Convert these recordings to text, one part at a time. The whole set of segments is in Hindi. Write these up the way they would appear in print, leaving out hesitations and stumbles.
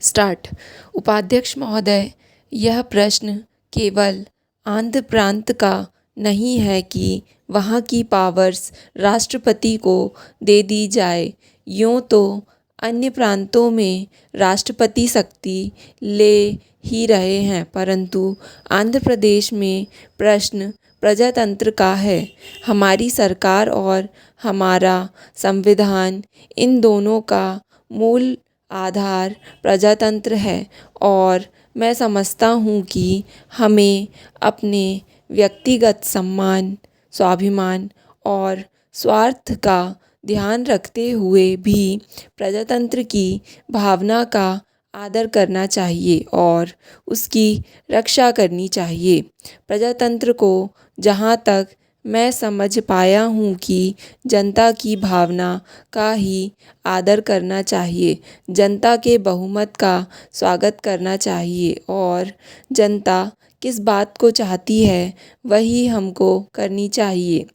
स्टार्ट। उपाध्यक्ष महोदय, यह प्रश्न केवल आंध्र प्रांत का नहीं है कि वहाँ की पावर्स राष्ट्रपति को दे दी जाए। यूँ तो अन्य प्रांतों में राष्ट्रपति शक्ति ले ही रहे हैं, परंतु आंध्र प्रदेश में प्रश्न प्रजातंत्र का है। हमारी सरकार और हमारा संविधान, इन दोनों का मूल आधार प्रजातंत्र है और मैं समझता हूँ कि हमें अपने व्यक्तिगत सम्मान, स्वाभिमान और स्वार्थ का ध्यान रखते हुए भी प्रजातंत्र की भावना का आदर करना चाहिए और उसकी रक्षा करनी चाहिए। प्रजातंत्र को जहाँ तक मैं समझ पाया हूँ कि जनता की भावना का ही आदर करना चाहिए, जनता के बहुमत का स्वागत करना चाहिए और जनता किस बात को चाहती है वही हमको करनी चाहिए।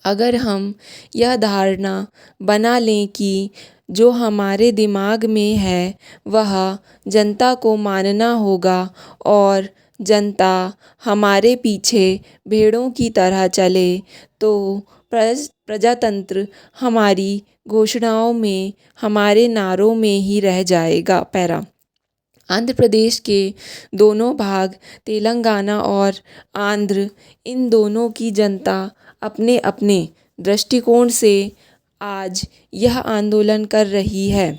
अगर हम यह धारणा बना लें कि जो हमारे दिमाग में है वह जनता को मानना होगा और जनता हमारे पीछे भेड़ों की तरह चले, तो प्रजातंत्र हमारी घोषणाओं में, हमारे नारों में ही रह जाएगा। पैरा। आंध्र प्रदेश के दोनों भाग, तेलंगाना और आंध्र, इन दोनों की जनता अपने अपने दृष्टिकोण से आज यह आंदोलन कर रही है।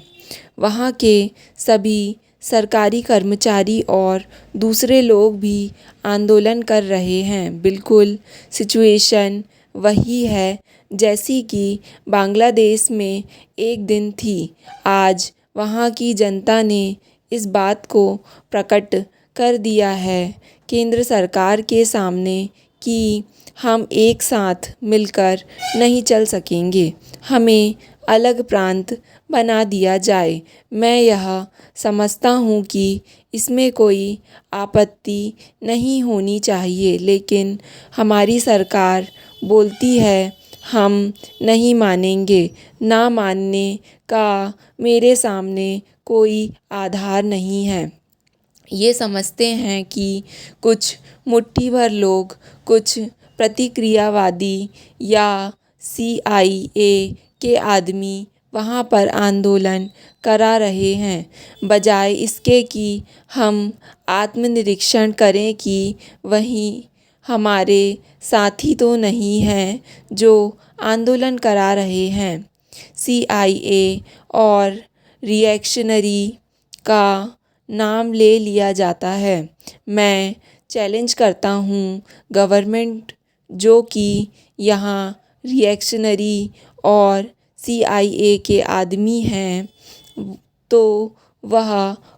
वहाँ के सभी सरकारी कर्मचारी और दूसरे लोग भी आंदोलन कर रहे हैं। बिल्कुल सिचुएशन वही है जैसी कि बांग्लादेश में एक दिन थी। आज वहाँ की जनता ने इस बात को प्रकट कर दिया है केंद्र सरकार के सामने कि हम एक साथ मिलकर नहीं चल सकेंगे, हमें अलग प्रांत बना दिया जाए। मैं यह समझता हूँ कि इसमें कोई आपत्ति नहीं होनी चाहिए, लेकिन हमारी सरकार बोलती है हम नहीं मानेंगे। ना मानने का मेरे सामने कोई आधार नहीं है। ये समझते हैं कि कुछ मुट्ठी भर लोग, कुछ प्रतिक्रियावादी या CIA के आदमी वहाँ पर आंदोलन करा रहे हैं, बजाय इसके कि हम आत्मनिरीक्षण करें कि वहीं हमारे साथी तो नहीं हैं जो आंदोलन करा रहे हैं। CIA और रिएक्शनरी का नाम ले लिया जाता है। मैं चैलेंज करता हूँ गवर्नमेंट, जो कि यहाँ रिएक्शनरी और CIA के आदमी हैं, तो वह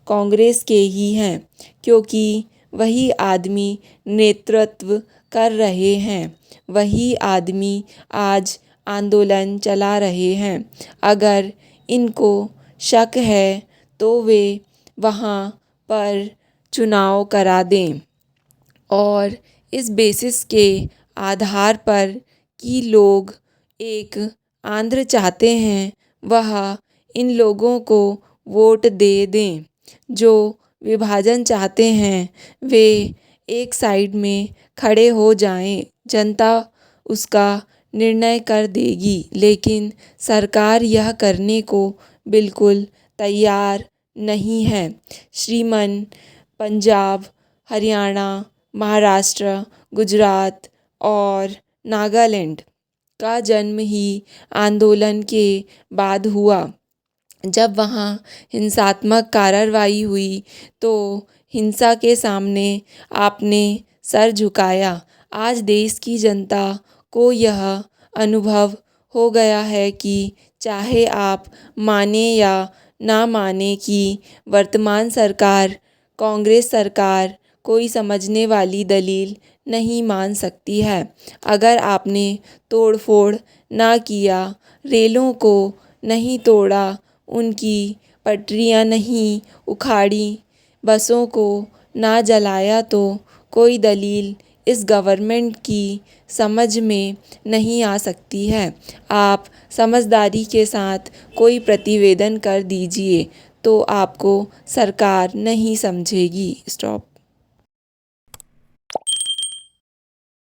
कांग्रेस के ही हैं, क्योंकि वही आदमी नेतृत्व कर रहे हैं, वही आदमी आज आंदोलन चला रहे हैं। अगर इनको शक है तो वे वहाँ पर चुनाव करा दें और इस बेसिस के आधार पर कि लोग एक आंध्र चाहते हैं, वह इन लोगों को वोट दे दें। जो विभाजन चाहते हैं वे एक साइड में खड़े हो जाएं, जनता उसका निर्णय कर देगी, लेकिन सरकार यह करने को बिल्कुल तैयार नहीं है। श्रीमान पंजाब, हरियाणा, महाराष्ट्र, गुजरात और नागालैंड का जन्म ही आंदोलन के बाद हुआ। जब वहाँ हिंसात्मक कार्रवाई हुई तो हिंसा के सामने आपने सर झुकाया। आज देश की जनता को यह अनुभव हो गया है कि चाहे आप माने या ना माने कि वर्तमान सरकार, कांग्रेस सरकार कोई समझने वाली दलील नहीं मान सकती है। अगर आपने तोड़फोड़ ना किया, रेलों को नहीं तोड़ा, उनकी पटरियां नहीं उखाड़ी, बसों को ना जलाया, तो कोई दलील इस गवर्नमेंट की समझ में नहीं आ सकती है। आप समझदारी के साथ कोई प्रतिवेदन कर दीजिए तो आपको सरकार नहीं समझेगी। स्टॉप।